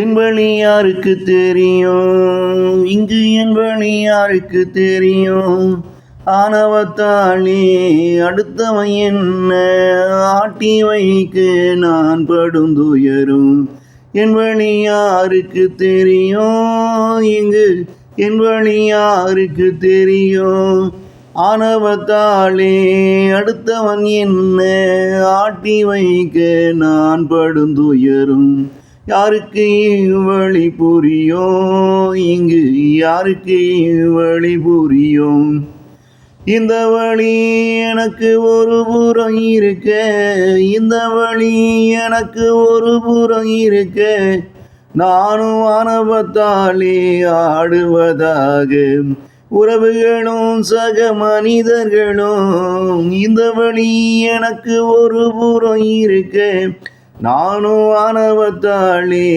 என் வழி யாருக்கு தெரியும், இங்கு என் வழி யாருக்கு தெரியும். ஆணவத்தாலே அடுத்தவன் என்ன ஆட்டி வைக்க நான் படும் துயரும். என் வழி யாருக்கு தெரியும், இங்கு என் வழி யாருக்கு தெரியும். ஆணவத்தாலே அடுத்தவன் என்ன ஆட்டி வைக்க நான் படும் துயரும். யாருக்கு வழி புரியும், இங்கு யாருக்கு வழி புரியும். இந்த வழி எனக்கு ஒரு புறம் இருக்க, இந்த வழி எனக்கு ஒரு புறம் இருக்க, நானும் ஆணவத்தாலே ஆடுவதாக உறவுகளும் சக மனிதர்களும். இந்த வழி எனக்கு ஒரு புறம் இருக்க, நானும் ஆணவத்தாலே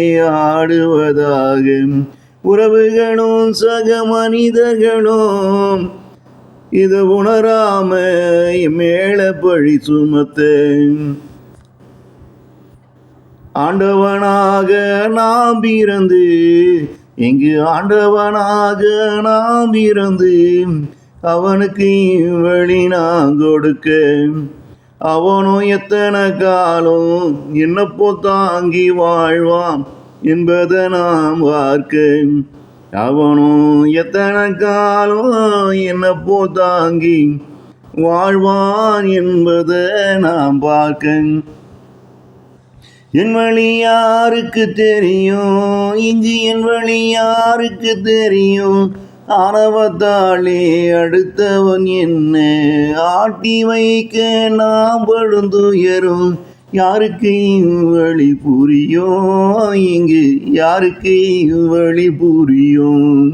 ஆடுவதாக உறவுகளும் சக மனிதர்களும். இது உணராம மேல பழி சுமத்த ஆண்டவனாக நாம் பிறந்து, இங்கு ஆண்டவனாக நாம் பிறந்து அவனுக்கு வழி நான் கொடுக்க, அவனும் எத்தனை காலம் என்னப்போ தாங்கி வாழ்வான் என்பதை நாம் பார்க்க. அவனும் எத்தனை காலம் என்னப்போ தாங்கி வாழ்வான் என்பதை நாம் பார்க்க. என் வழி யாருக்கு தெரியும், இங்கு என் வழி யாருக்கு தெரியும். ஆணவத்தாலே அடுத்தவன் என்ன ஆட்டி வைக்க நாம் படும் துயரும். யாருக்கு வழி புரியும், இங்கு யாருக்கு வழி புரியும்.